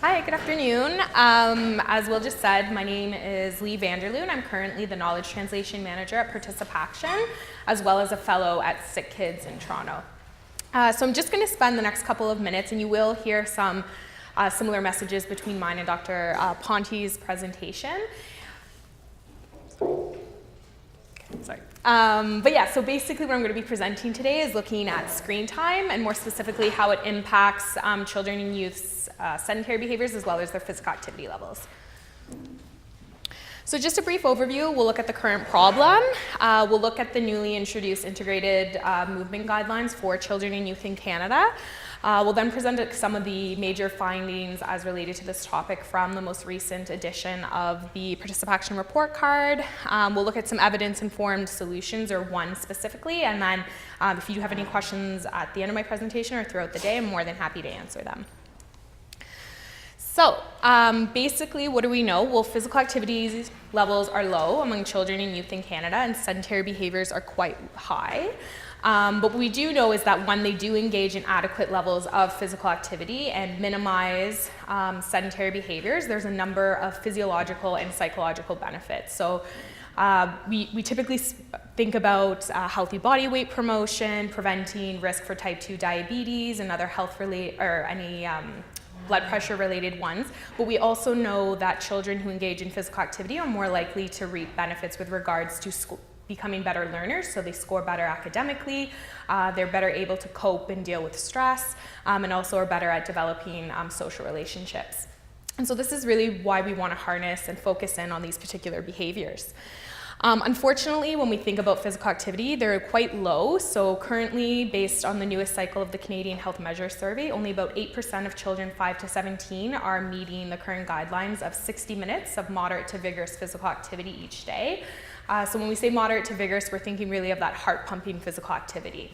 Hi, good afternoon. As Will just said, my name is Leigh Vanderloo, and I'm currently the Knowledge Translation Manager at Participaction, as well as a fellow at Sick Kids in Toronto. So I'm just going to spend the next couple of minutes, and you will hear some similar messages between mine and Dr. Ponte's presentation. Sorry. But yeah, so basically what I'm going to be presenting today is looking at screen time and more specifically how it impacts children and youth's sedentary behaviors as well as their physical activity levels. So just a brief overview, we'll look at the current problem. We'll look at the newly introduced integrated movement guidelines for children and youth in Canada. We'll then present some of the major findings as related to this topic from the most recent edition of the Participation Report Card. We'll look at some evidence-informed solutions, or one specifically, and then if you do have any questions at the end of my presentation or throughout the day, I'm more than happy to answer them. So basically, what do we know? Well, physical activity levels are low among children and youth in Canada, and sedentary behaviors are quite high. But what we do know is that when they do engage in adequate levels of physical activity and minimize sedentary behaviors, there's a number of physiological and psychological benefits. So we typically think about healthy body weight promotion, preventing risk for type 2 diabetes and other health-related or any blood pressure related ones, but we also know that children who engage in physical activity are more likely to reap benefits with regards to becoming better learners, so they score better academically, they're better able to cope and deal with stress, and also are better at developing social relationships. And so this is really why we want to harness and focus in on these particular behaviors. Unfortunately, when we think about physical activity, they're quite low. So currently, based on the newest cycle of the Canadian Health Measures Survey, only about 8% of children 5 to 17 are meeting the current guidelines of 60 minutes of moderate to vigorous physical activity each day. So when we say moderate to vigorous, we're thinking really of that heart-pumping physical activity.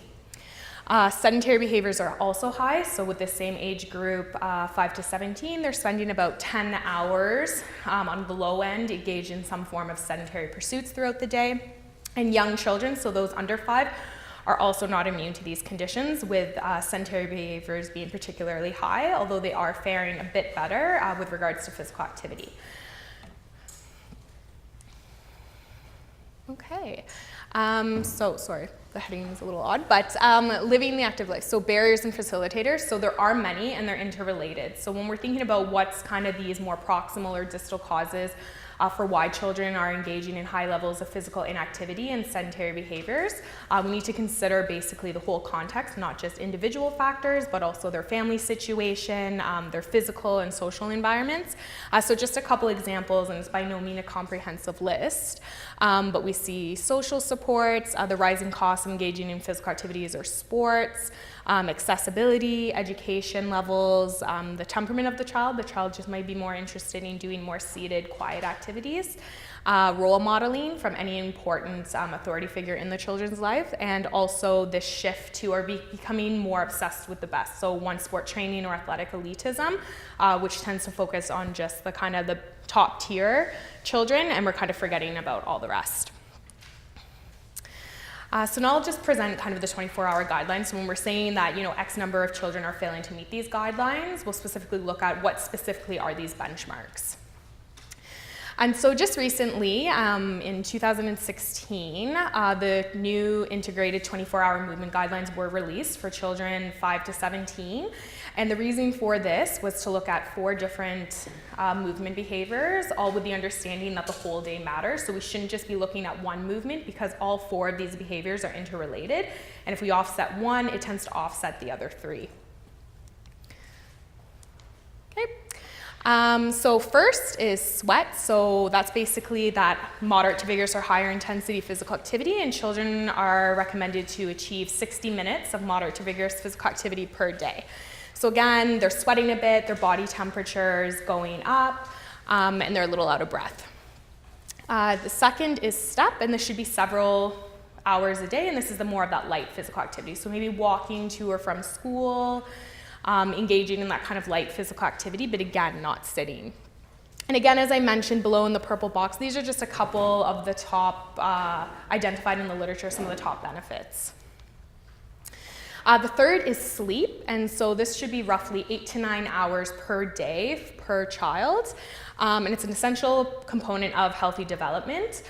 Sedentary behaviors are also high, so with the same age group, 5 to 17, they're spending about 10 hours on the low end engaged in some form of sedentary pursuits throughout the day. And young children, so those under 5, are also not immune to these conditions, with sedentary behaviors being particularly high, although they are faring a bit better with regards to physical activity. Okay, so sorry, the heading is a little odd, but living the active life. So barriers and facilitators, so there are many and they're interrelated. So when we're thinking about what's kind of these more proximal or distal causes for why children are engaging in high levels of physical inactivity and sedentary behaviors, we need to consider basically the whole context, not just individual factors, but also their family situation, their physical and social environments. So just a couple examples, and it's by no means a comprehensive list, but we see social supports, the rising costs of engaging in physical activities or sports, accessibility, education levels, the temperament of the child just might be more interested in doing more seated, quiet activities, role modeling from any important authority figure in the children's life, and also this shift to becoming more obsessed with the best. So one sport training or athletic elitism, which tends to focus on just the kind of the top tier children, and we're kind of forgetting about all the rest. So now I'll just present kind of the 24-hour guidelines. So when we're saying that, X number of children are failing to meet these guidelines, we'll specifically look at what specifically are these benchmarks. And so just recently, in 2016, the new integrated 24-hour movement guidelines were released for children 5 to 17. And the reason for this was to look at 4 different movement behaviors, all with the understanding that the whole day matters. So we shouldn't just be looking at one movement, because all 4 of these behaviors are interrelated. And if we offset one, it tends to offset the other 3. Okay. So first is sweat. So that's basically that moderate to vigorous or higher intensity physical activity, and children are recommended to achieve 60 minutes of moderate to vigorous physical activity per day. So again, they're sweating a bit, their body temperature is going up, and they're a little out of breath. The second is step, and this should be several hours a day, and this is the more of that light physical activity. So maybe walking to or from school, engaging in that kind of light physical activity, but again, not sitting. And again, as I mentioned below in the purple box, these are just a couple of the top identified in the literature, some of the top benefits. The third is sleep, and so this should be roughly 8 to 9 hours per day per child, and it's an essential component of healthy development.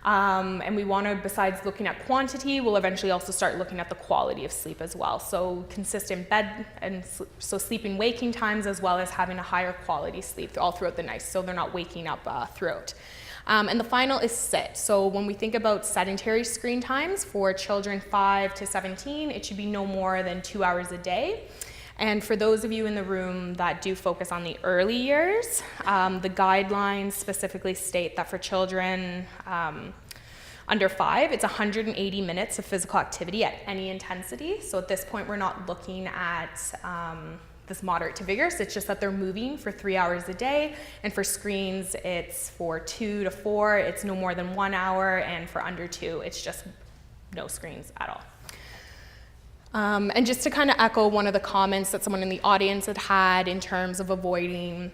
And we want to, besides looking at quantity, we'll eventually also start looking at the quality of sleep as well. So consistent bed and so sleeping waking times, as well as having a higher quality sleep all throughout the night, so they're not waking up throughout. And the final is sit. So when we think about sedentary screen times for children 5 to 17, it should be no more than 2 hours a day. And for those of you in the room that do focus on the early years, the guidelines specifically state that for children under 5, it's 180 minutes of physical activity at any intensity. So at this point, we're not looking at this moderate to vigorous, it's just that they're moving for 3 hours a day. And for screens, it's for 2 to 4, it's no more than 1 hour. And for under 2, it's just no screens at all. And just to kind of echo one of the comments that someone in the audience had in terms of avoiding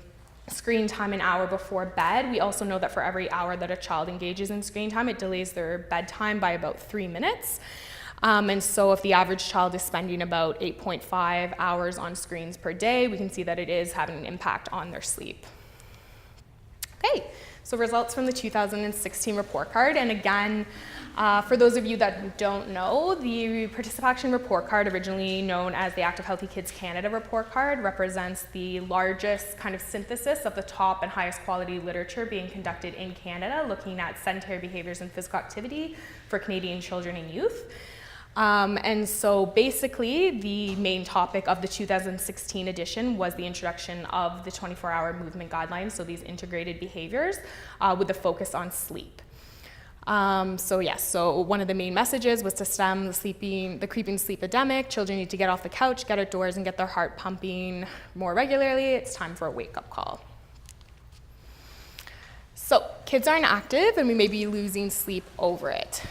screen time an hour before bed, we also know that for every hour that a child engages in screen time, it delays their bedtime by about 3 minutes. And so if the average child is spending about 8.5 hours on screens per day, we can see that it is having an impact on their sleep. Okay, so results from the 2016 report card. And again, for those of you that don't know, the Participation Report Card, originally known as the Active Healthy Kids Canada Report Card, represents the largest kind of synthesis of the top and highest quality literature being conducted in Canada, looking at sedentary behaviors and physical activity for Canadian children and youth. And so basically the main topic of the 2016 edition was the introduction of the 24-hour movement guidelines, so these integrated behaviors with a focus on sleep. So one of the main messages was to stem the creeping sleep epidemic. Children need to get off the couch, get outdoors, and get their heart pumping more regularly. It's time for a wake-up call. So kids are inactive, and we may be losing sleep over it.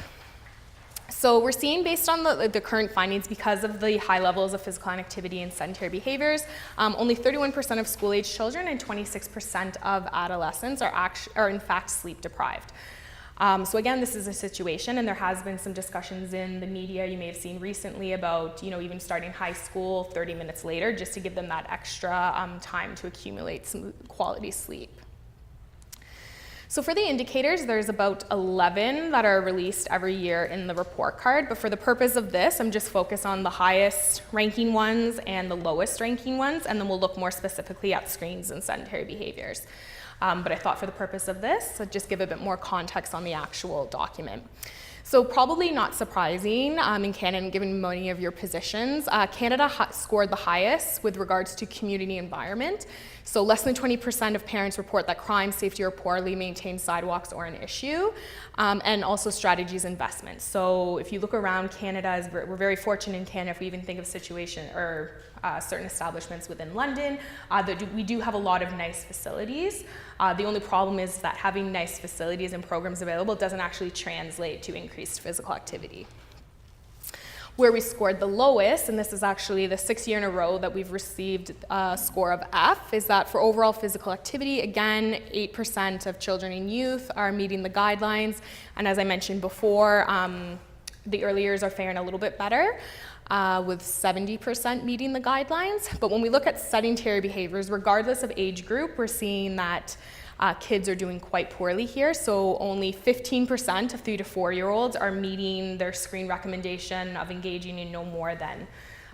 So we're seeing, based on the current findings, because of the high levels of physical inactivity and sedentary behaviors, only 31% of school-age children and 26% of adolescents are in fact sleep deprived. So again, this is a situation, and there has been some discussions in the media you may have seen recently about, even starting high school 30 minutes later, just to give them that extra time to accumulate some quality sleep. So for the indicators, there's about 11 that are released every year in the report card, but for the purpose of this, I'm just focused on the highest ranking ones and the lowest ranking ones, and then we'll look more specifically at screens and sedentary behaviors. But I thought for the purpose of this, I'd just give a bit more context on the actual document. So probably not surprising in Canada, given many of your positions, Canada scored the highest with regards to community environment. So less than 20% of parents report that crime, safety, or poorly maintained sidewalks are an issue, and also strategies investments. So if you look around Canada, we're very fortunate in Canada if we even think of certain establishments within London, that we do have a lot of nice facilities. The only problem is that having nice facilities and programs available doesn't actually translate to increased physical activity. Where we scored the lowest, and this is actually the 6th year in a row that we've received a score of F, is that for overall physical activity, again, 8% of children and youth are meeting the guidelines. And as I mentioned before, the early years are faring a little bit better, with 70% meeting the guidelines. But when we look at sedentary behaviors, regardless of age group, we're seeing that kids are doing quite poorly here. So only 15% of 3 to 4-year-olds are meeting their screen recommendation of engaging in no more than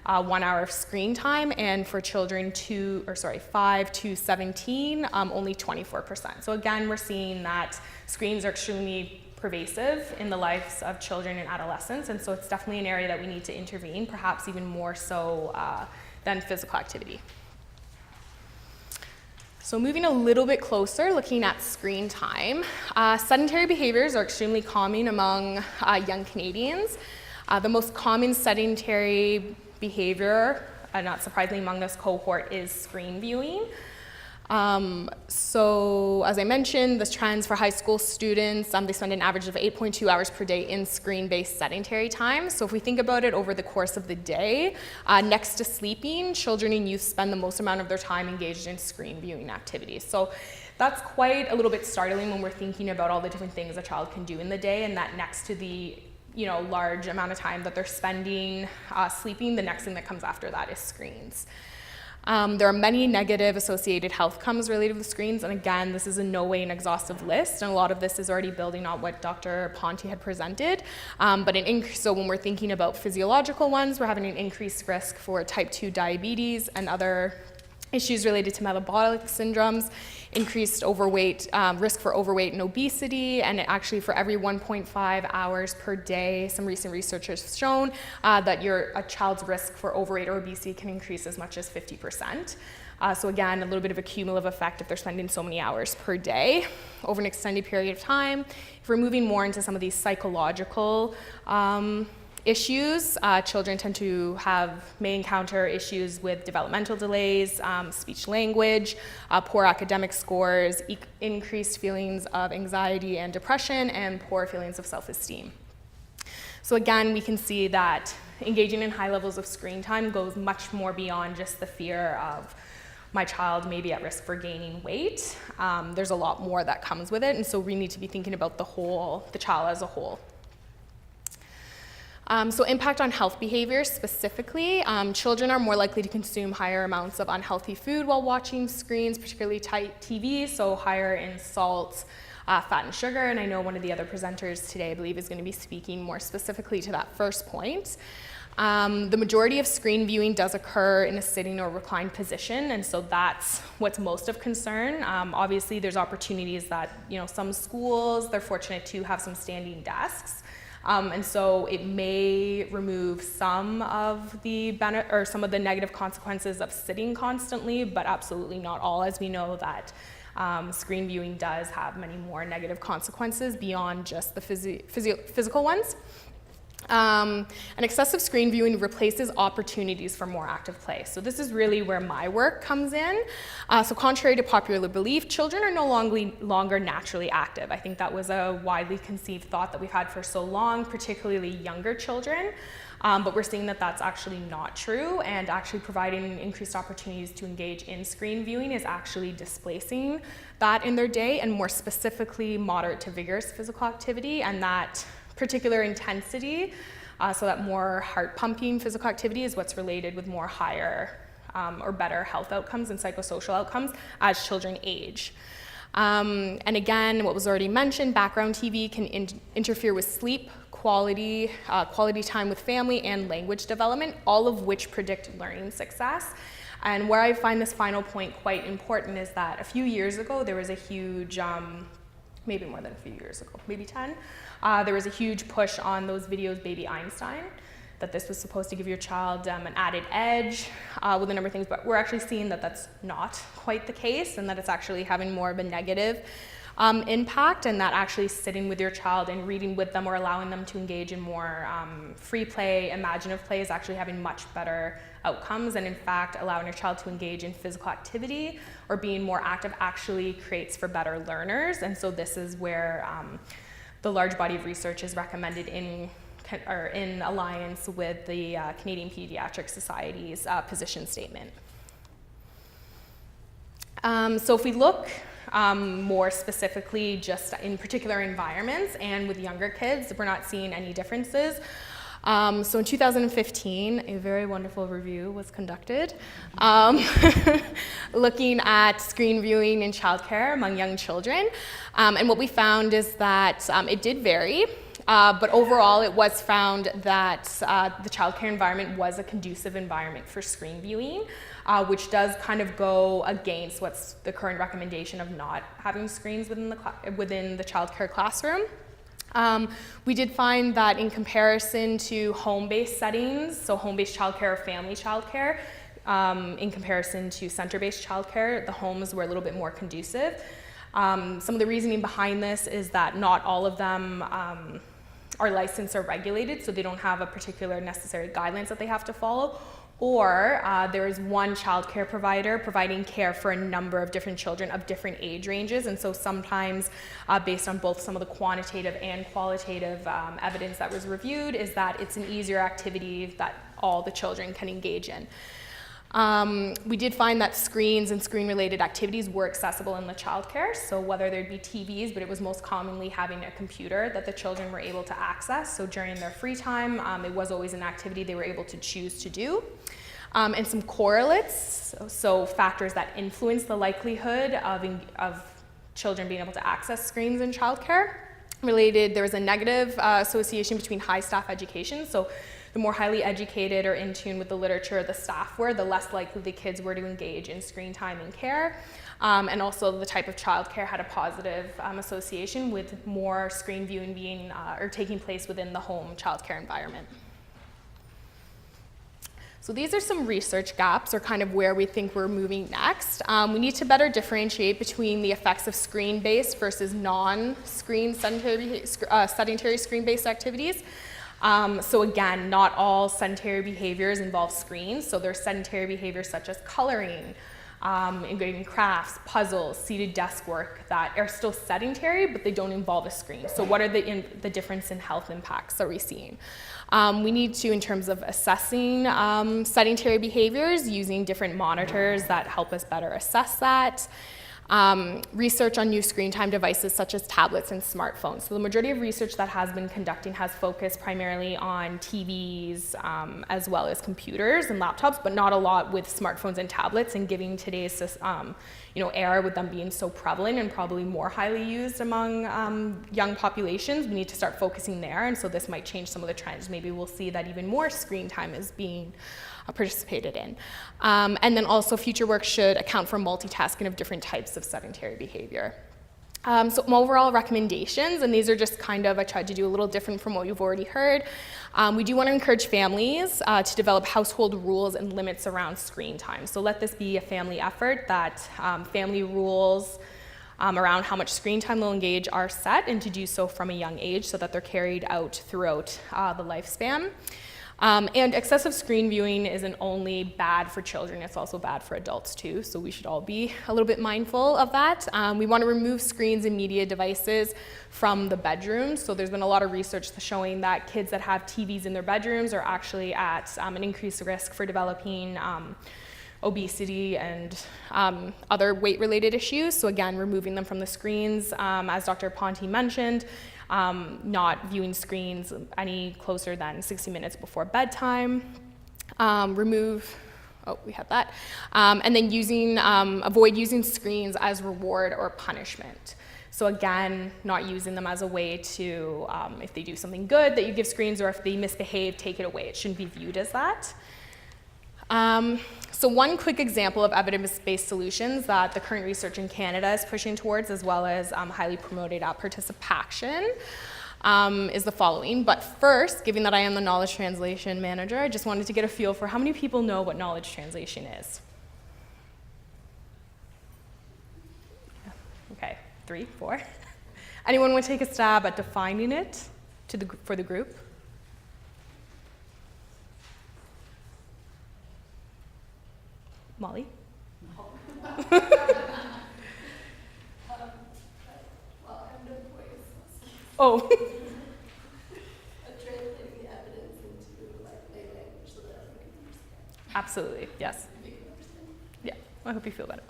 1 hour of screen time. And for children 5 to 17, only 24%. So again, we're seeing that screens are extremely pervasive in the lives of children and adolescents, and so it's definitely an area that we need to intervene, perhaps even more so than physical activity. So moving a little bit closer, looking at screen time, sedentary behaviors are extremely common among young Canadians. The most common sedentary behavior, not surprisingly among this cohort, is screen viewing. So as I mentioned, the trends for high school students, they spend an average of 8.2 hours per day in screen-based sedentary time. So if we think about it over the course of the day, next to sleeping, children and youth spend the most amount of their time engaged in screen viewing activities. So that's quite a little bit startling when we're thinking about all the different things a child can do in the day, and that next to the large amount of time that they're spending sleeping, the next thing that comes after that is screens. There are many negative associated health outcomes related with screens, and again, this is in no way an exhaustive list, and a lot of this is already building on what Dr. Ponte had presented. So when we're thinking about physiological ones, we're having an increased risk for type 2 diabetes and other issues related to metabolic syndromes, increased risk for overweight and obesity, and actually for every 1.5 hours per day, some recent research has shown that a child's risk for overweight or obesity can increase as much as 50%. So again, a little bit of a cumulative effect if they're spending so many hours per day over an extended period of time. If we're moving more into some of these psychological issues, children may encounter issues with developmental delays, speech language, poor academic scores, increased feelings of anxiety and depression, and poor feelings of self-esteem. So again, we can see that engaging in high levels of screen time goes much more beyond just the fear of my child may be at risk for gaining weight. There's a lot more that comes with it, and so we need to be thinking about the child as a whole. So impact on health behaviors specifically, children are more likely to consume higher amounts of unhealthy food while watching screens, particularly TV, so higher in salt, fat and sugar, and I know one of the other presenters today, I believe, is going to be speaking more specifically to that first point. The majority of screen viewing does occur in a sitting or reclined position, and so that's what's most of concern. Obviously, there's opportunities that, some schools, they're fortunate to have some standing desks. And so it may remove some of the negative consequences of sitting constantly, but absolutely not all, as we know that screen viewing does have many more negative consequences beyond just the physical ones. And excessive screen viewing replaces opportunities for more active play. So this is really where my work comes in. So contrary to popular belief, children are no longer naturally active. I think that was a widely conceived thought that we've had for so long, particularly younger children. But we're seeing that that's actually not true, and actually providing increased opportunities to engage in screen viewing is actually displacing that in their day, and more specifically moderate to vigorous physical activity, and that particular intensity, so that more heart pumping physical activity is what's related with more higher or better health outcomes and psychosocial outcomes as children age. And again, what was already mentioned, background TV can interfere with sleep, quality time with family, and language development, all of which predict learning success. And where I find this final point quite important is that a few years ago, there was a huge, maybe more than a few years ago, maybe 10, there was a huge push on those videos, Baby Einstein, that this was supposed to give your child an added edge with a number of things, but we're actually seeing that that's not quite the case, and that it's actually having more of a negative impact, and that actually sitting with your child and reading with them or allowing them to engage in more free play, imaginative play is actually having much better outcomes, and in fact allowing your child to engage in physical activity or being more active actually creates for better learners. And so this is where the large body of research is recommended in alliance with the Canadian Pediatric Society's position statement. So if we look more specifically just in particular environments and with younger kids, we're not seeing any differences. So in 2015, a very wonderful review was conducted looking at screen viewing in childcare among young children. And what we found is that it did vary, but overall it was found that the childcare environment was a conducive environment for screen viewing, which does kind of go against what's the current recommendation of not having screens within the childcare classroom. We did find that in comparison to home-based settings, so home-based childcare or family childcare, in comparison to center-based childcare, the homes were a little bit more conducive. Some of the reasoning behind this is that not all of them are licensed or regulated, so they don't have a particular necessary guidelines that they have to follow. Or there is one child care provider providing care for a number of different children of different age ranges, and so sometimes based on both some of the quantitative and qualitative evidence that was reviewed is that it's an easier activity that all the children can engage in. We did find that screens and screen-related activities were accessible in the childcare, so whether there'd be TVs, but it was most commonly having a computer that the children were able to access. So during their free time, it was always an activity they were able to choose to do. And some correlates, so factors that influence the likelihood of children being able to access screens in childcare. There was a negative association between high staff education, so the more highly educated or in tune with the literature the staff were, the less likely the kids were to engage in screen time and care. And also the type of childcare had a positive association with more screen viewing being or taking place within the home childcare environment. So these are some research gaps, or kind of where we think we're moving next. We need to better differentiate between the effects of screen-based versus non-screen sedentary screen-based activities. So again, not all sedentary behaviors involve screens. So there's sedentary behaviors such as coloring, engaging crafts, puzzles, seated desk work that are still sedentary, but they don't involve a screen. So what are the difference in health impacts are we seeing? We need to, in terms of assessing sedentary behaviors, using different monitors that help us better assess that. Research on new screen time devices such as tablets and smartphones. So the majority of research that has been conducting has focused primarily on TVs as well as computers and laptops, but not a lot with smartphones and tablets, and giving today's era with them being so prevalent and probably more highly used among young populations, we need to start focusing there, and so this might change some of the trends. Maybe we'll see that even more screen time is being participated in. And then also future work should account for multitasking of different types of sedentary behavior. So some overall recommendations, and these are just kind of, I tried to do a little different from what you've already heard. We do want to encourage families to develop household rules and limits around screen time. So let this be a family effort, that family rules around how much screen time they'll engage are set, and to do so from a young age so that they're carried out throughout the lifespan. And excessive screen viewing isn't only bad for children, it's also bad for adults too, so we should all be a little bit mindful of that. We want to remove screens and media devices from the bedrooms. So there's been a lot of research showing that kids that have TVs in their bedrooms are actually at an increased risk for developing obesity and other weight-related issues. So again, removing them from the screens, as Dr. Ponte mentioned, not viewing screens any closer than 60 minutes before bedtime. And then avoid using screens as reward or punishment. So again, not using them as a way to, if they do something good, that you give screens, or if they misbehave, take it away. It shouldn't be viewed as that. So one quick example of evidence-based solutions that the current research in Canada is pushing towards, as well as highly promoted participation, is the following. But first, given that I am the knowledge translation manager, I just wanted to get a feel for how many people know what knowledge translation is. Okay, 3, 4. Anyone want to take a stab at defining it for the group? Molly? Well, I'm no voice. Oh. Translating the evidence into Leigh language so that everyone can understand. Absolutely, yes. Understand. Yeah, I hope you feel better.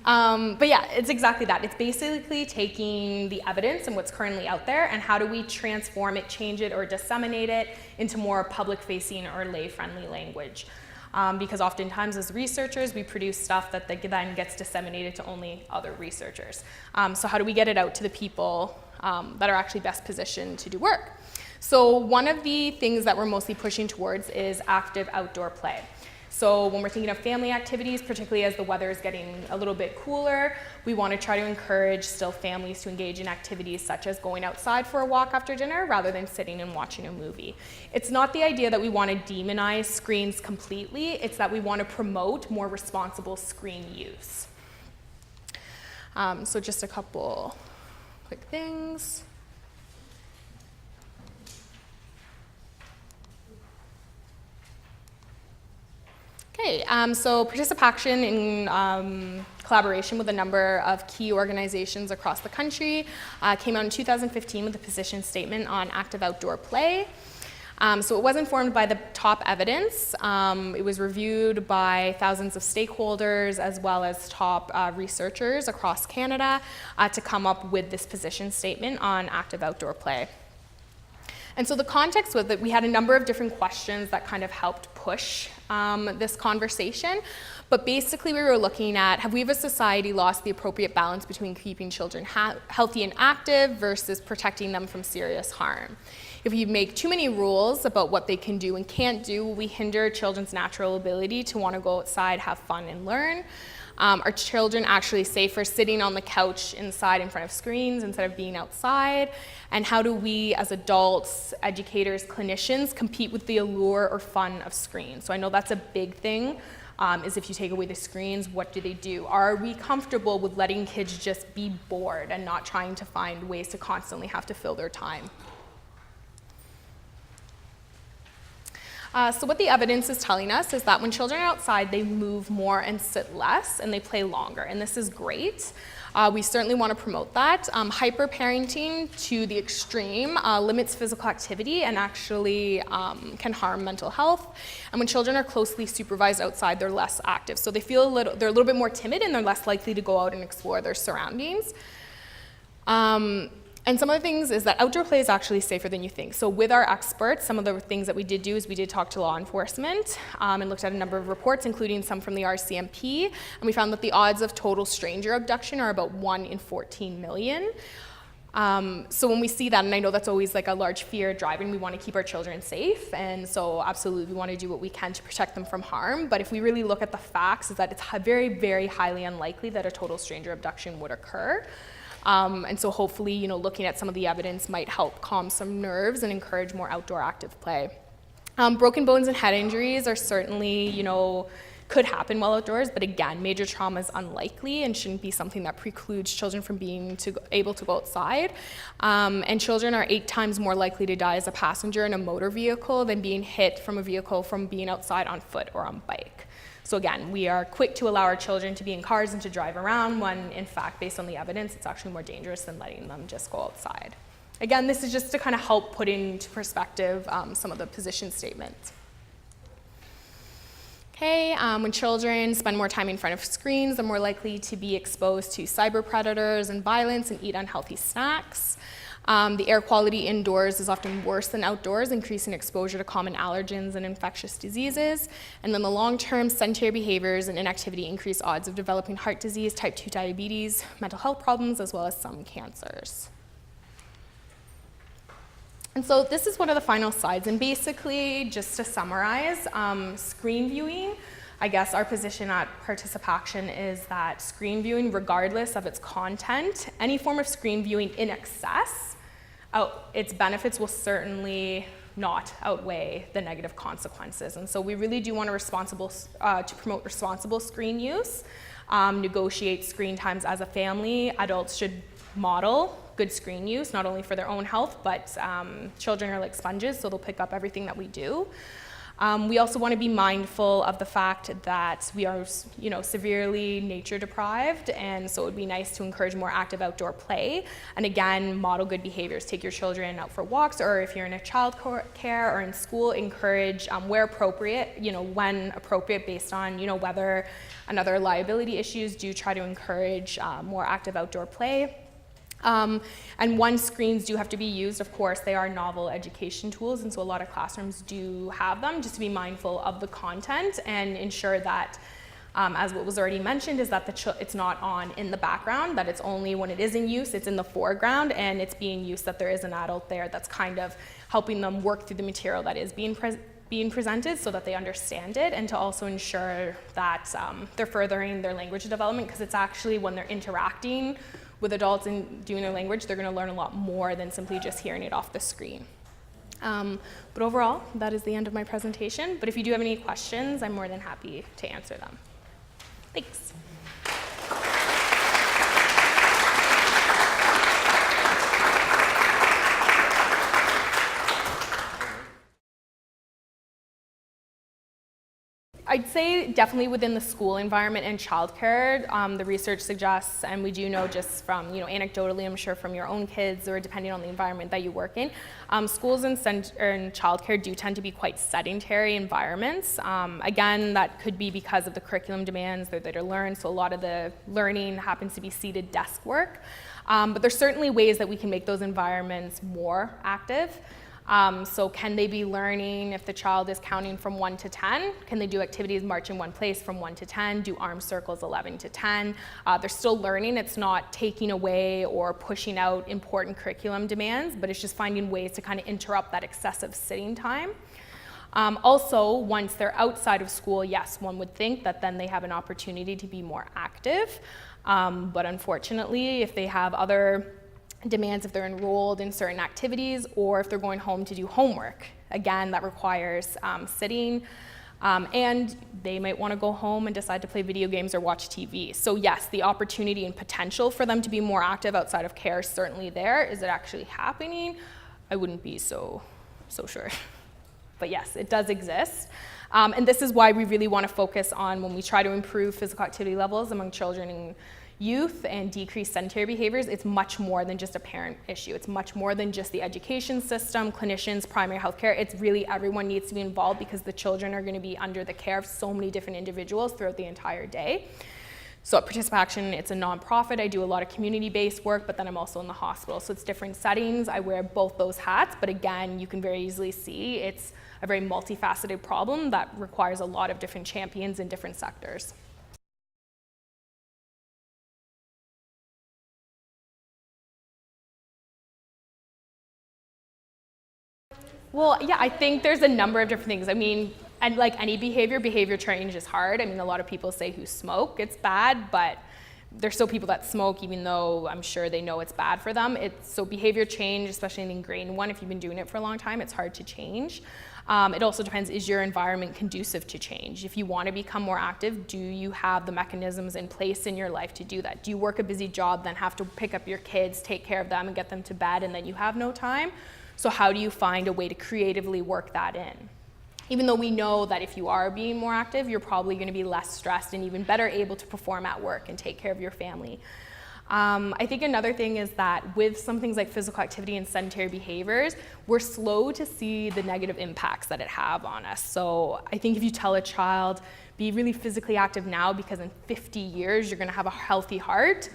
But yeah, it's exactly that. It's basically taking the evidence and what's currently out there, and how do we transform it, change it, or disseminate it into more public-facing or lay-friendly language. Because oftentimes as researchers, we produce stuff that then gets disseminated to only other researchers. So how do we get it out to the people that are actually best positioned to do work? So one of the things that we're mostly pushing towards is active outdoor play. So when we're thinking of family activities, particularly as the weather is getting a little bit cooler, we want to try to encourage still families to engage in activities such as going outside for a walk after dinner rather than sitting and watching a movie. It's not the idea that we want to demonize screens completely, it's that we want to promote more responsible screen use. So just a couple quick things. Okay, so participation in collaboration with a number of key organizations across the country came out in 2015 with a position statement on active outdoor play. So it was informed by the top evidence. It was reviewed by thousands of stakeholders as well as top researchers across Canada to come up with this position statement on active outdoor play. And so the context was that we had a number of different questions that kind of helped push this conversation. But basically we were looking at, have we as a society lost the appropriate balance between keeping children healthy and active versus protecting them from serious harm? If we make too many rules about what they can do and can't do, we hinder children's natural ability to want to go outside, have fun, and learn. Are children actually safer sitting on the couch inside in front of screens instead of being outside? And how do we as adults, educators, clinicians compete with the allure or fun of screens? So I know that's a big thing, is if you take away the screens, what do they do? Are we comfortable with letting kids just be bored and not trying to find ways to constantly have to fill their time? So what the evidence is telling us is that when children are outside, they move more and sit less, and they play longer, and this is great. We certainly want to promote that. Hyper-parenting to the extreme limits physical activity and actually can harm mental health. And when children are closely supervised outside, they're less active. So they're a little bit more timid, and they're less likely to go out and explore their surroundings. And some of the things is that outdoor play is actually safer than you think. So with our experts, some of the things that we did do is we did talk to law enforcement and looked at a number of reports, including some from the RCMP, and we found that the odds of total stranger abduction are about 1 in 14 million. So when we see that, and I know that's always like a large fear driving, we want to keep our children safe, and so absolutely we want to do what we can to protect them from harm. But if we really look at the facts, is that it's very, very highly unlikely that a total stranger abduction would occur. And so hopefully, looking at some of the evidence might help calm some nerves and encourage more outdoor active play. Broken bones and head injuries are certainly, could happen while outdoors, but again, major trauma is unlikely and shouldn't be something that precludes children from being able to go outside. And children are 8 times more likely to die as a passenger in a motor vehicle than being hit from a vehicle from being outside on foot or on bike. So again, we are quick to allow our children to be in cars and to drive around when, in fact, based on the evidence, it's actually more dangerous than letting them just go outside. Again, this is just to kind of help put into perspective some of the position statements. Okay, when children spend more time in front of screens, they're more likely to be exposed to cyber predators and violence and eat unhealthy snacks. The air quality indoors is often worse than outdoors, increasing exposure to common allergens and infectious diseases. And then the long-term sedentary behaviors and inactivity increase odds of developing heart disease, type 2 diabetes, mental health problems, as well as some cancers. And so this is one of the final slides, and basically, just to summarize, screen viewing, I guess our position at Participaction is that screen viewing, regardless of its content, any form of screen viewing in excess, its benefits will certainly not outweigh the negative consequences. And so we really do want to promote responsible screen use, negotiate screen times as a family. Adults should model good screen use, not only for their own health, but children are like sponges, so they'll pick up everything that we do. We also want to be mindful of the fact that we are, severely nature deprived, and so it would be nice to encourage more active outdoor play. And again, model good behaviors. Take your children out for walks, or if you're in a child care or in school, encourage where appropriate, when appropriate, based on weather and other liability issues. Do try to encourage more active outdoor play. And when screens do have to be used, of course, they are novel education tools, and so a lot of classrooms do have them, just to be mindful of the content and ensure that, as what was already mentioned, is that it's not on in the background, that it's only when it is in use, it's in the foreground, and it's being used that there is an adult there that's kind of helping them work through the material that is being presented so that they understand it, and to also ensure that they're furthering their language development, because it's actually when they're interacting with adults and doing their language, they're going to learn a lot more than simply just hearing it off the screen. But overall, that is the end of my presentation. But if you do have any questions, I'm more than happy to answer them. Thanks. I'd say definitely within the school environment and childcare, the research suggests, and we do know just from, anecdotally, I'm sure from your own kids or depending on the environment that you work in, schools and childcare do tend to be quite sedentary environments. Again, that could be because of the curriculum demands that are learned, so a lot of the learning happens to be seated desk work. But there's certainly ways that we can make those environments more active. So can they be learning if the child is counting from 1 to 10? Can they do activities march in one place from 1 to 10, do arm circles 11 to 10? They're still learning. It's not taking away or pushing out important curriculum demands, but it's just finding ways to kind of interrupt that excessive sitting time. Also, once they're outside of school, yes, one would think that then they have an opportunity to be more active. But unfortunately, if they have other demands, if they're enrolled in certain activities or if they're going home to do homework, again, that requires sitting, and they might want to go home and decide to play video games or watch TV. So yes, the opportunity and potential for them to be more active outside of care is certainly there. Is it actually happening? I wouldn't be so sure. But yes, it does exist. And this is why we really want to focus on when we try to improve physical activity levels among children and youth and decrease sedentary behaviors. It's much more than just a parent issue. It's much more than just the education system, clinicians, primary health care. It's really everyone needs to be involved because the children are going to be under the care of so many different individuals throughout the entire day. So at Participate Action, it's a nonprofit. I do a lot of community-based work, but then I'm also in the hospital. So it's different settings. I wear both those hats, but again, you can very easily see it's a very multifaceted problem that requires a lot of different champions in different sectors. Well, yeah, I think there's a number of different things. I mean, and like any behavior change is hard. I mean, a lot of people say who smoke, it's bad, but there's still people that smoke even though I'm sure they know it's bad for them. So behavior change, especially an ingrained one, if you've been doing it for a long time, it's hard to change. It also depends, is your environment conducive to change? If you want to become more active, do you have the mechanisms in place in your life to do that? Do you work a busy job, then have to pick up your kids, take care of them, and get them to bed, and then you have no time? So how do you find a way to creatively work that in? Even though we know that if you are being more active, you're probably going to be less stressed and even better able to perform at work and take care of your family. I think another thing is that with some things like physical activity and sedentary behaviors, we're slow to see the negative impacts that it have on us. So I think if you tell a child, be really physically active now because in 50 years you're going to have a healthy heart,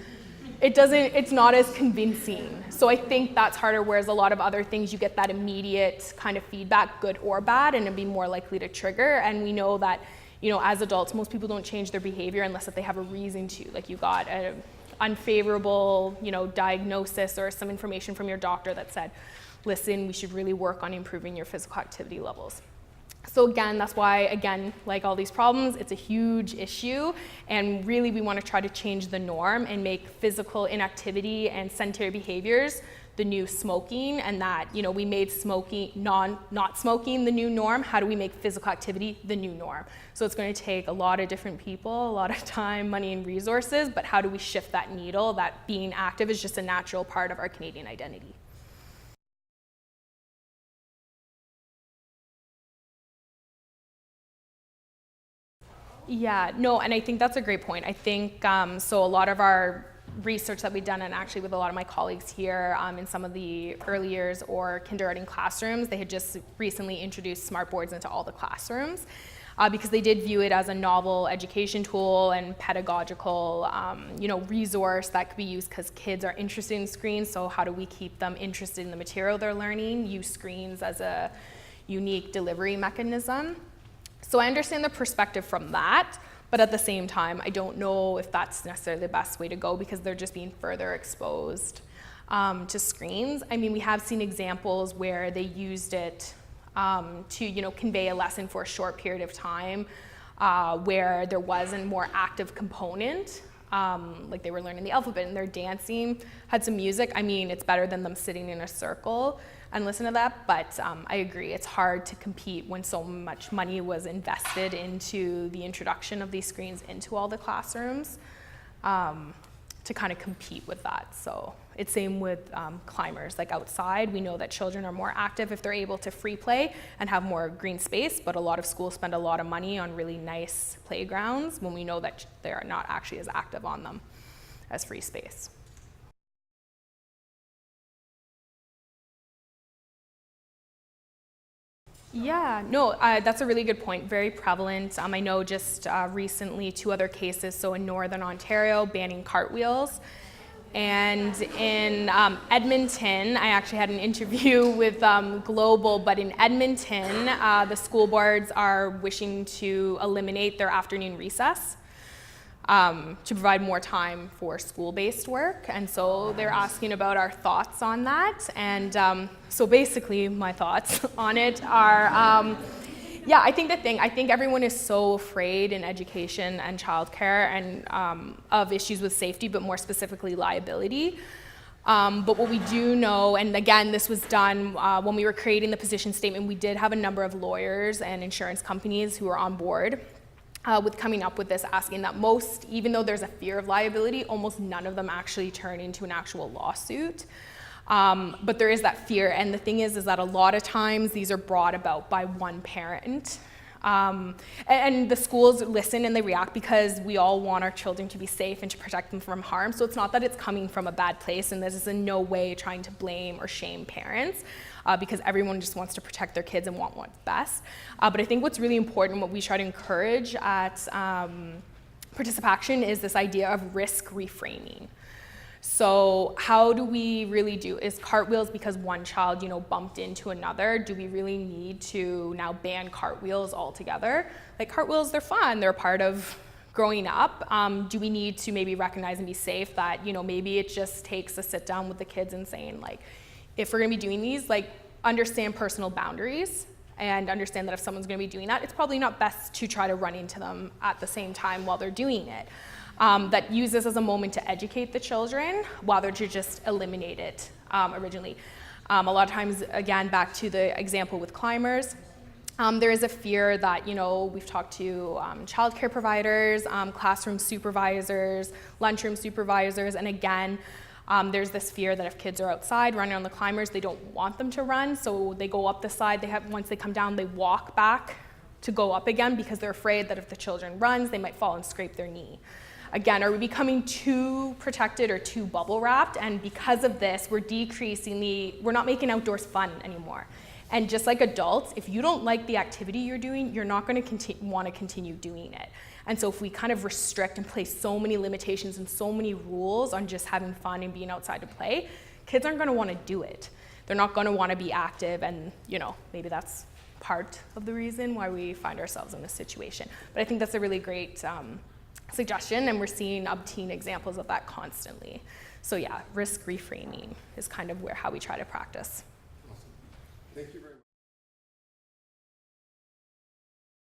it's not as convincing. So I think that's harder, whereas a lot of other things you get that immediate kind of feedback, good or bad, and it'd be more likely to trigger. And we know that, as adults, most people don't change their behavior unless if they have a reason to. Like you got an unfavorable, diagnosis or some information from your doctor that said, listen, we should really work on improving your physical activity levels. So again, that's why, like all these problems, it's a huge issue, and really we want to try to change the norm and make physical inactivity and sedentary behaviors the new smoking, and that, we made smoking, not smoking the new norm. How do we make physical activity the new norm? So it's going to take a lot of different people, a lot of time, money, and resources, but how do we shift that needle that being active is just a natural part of our Canadian identity? Yeah, no, and I think that's a great point. I think, so a lot of our research that we've done, and actually with a lot of my colleagues here in some of the early years or kindergarten classrooms, they had just recently introduced smart boards into all the classrooms because they did view it as a novel education tool and pedagogical, resource that could be used because kids are interested in screens. So how do we keep them interested in the material they're learning? Use screens as a unique delivery mechanism. So I understand the perspective from that, but at the same time, I don't know if that's necessarily the best way to go because they're just being further exposed to screens. I mean, we have seen examples where they used it to, convey a lesson for a short period of time where there was a more active component, like they were learning the alphabet and they're dancing, had some music. I mean, it's better than them sitting in a circle and listen to that, but I agree, it's hard to compete when so much money was invested into the introduction of these screens into all the classrooms. kind of compete with that. So it's same with climbers. Like outside, we know that children are more active if they're able to free play and have more green space, but a lot of schools spend a lot of money on really nice playgrounds when we know that they are not actually as active on them as free space. Yeah, no, that's a really good point. Very prevalent. I know just recently 2 other cases. So in Northern Ontario, banning cartwheels. And in Edmonton, I actually had an interview with Global, but in Edmonton, the school boards are wishing to eliminate their afternoon recess to provide more time for school-based work. And so they're asking about our thoughts on that. And so basically my thoughts on it are, yeah, I think everyone is so afraid in education and childcare and of issues with safety, but more specifically liability. But what we do know, and again, this was done when we were creating the position statement, we did have a number of lawyers and insurance companies who were on board with coming up with this, asking that most, even though there's a fear of liability, almost none of them actually turn into an actual lawsuit. But there is that fear, and the thing is that a lot of times these are brought about by one parent. And the schools listen and they react because we all want our children to be safe and to protect them from harm. So it's not that it's coming from a bad place, and this is in no way trying to blame or shame parents, because everyone just wants to protect their kids and want what's best. But I think what's really important, what we try to encourage at Participation, is this idea of risk reframing. So how do we really do, is cartwheels because one child, bumped into another, do we really need to now ban cartwheels altogether? Like cartwheels, they're fun, they're part of growing up. Do we need to maybe recognize and be safe that, maybe it just takes a sit down with the kids and saying like, if we're gonna be doing these, like understand personal boundaries and understand that if someone's gonna be doing that, it's probably not best to try to run into them at the same time while they're doing it. That use this as a moment to educate the children rather to just eliminate it originally. A lot of times, again, back to the example with climbers, there is a fear that, we've talked to childcare providers, classroom supervisors, lunchroom supervisors, and again, there's this fear that if kids are outside running on the climbers, they don't want them to run, so they go up the side, once they come down, they walk back to go up again because they're afraid that if the children runs, they might fall and scrape their knee. Again, are we becoming too protected or too bubble wrapped? And because of this, we're not making outdoors fun anymore. And just like adults, if you don't like the activity you're doing, you're not going to want to continue doing it. And so if we kind of restrict and place so many limitations and so many rules on just having fun and being outside to play, kids aren't going to want to do it. They're not going to want to be active, and maybe that's part of the reason why we find ourselves in this situation. But I think that's a really great suggestion, and we're seeing obteen examples of that constantly. So yeah, risk reframing is kind of how we try to practice. Awesome. Thank you very much.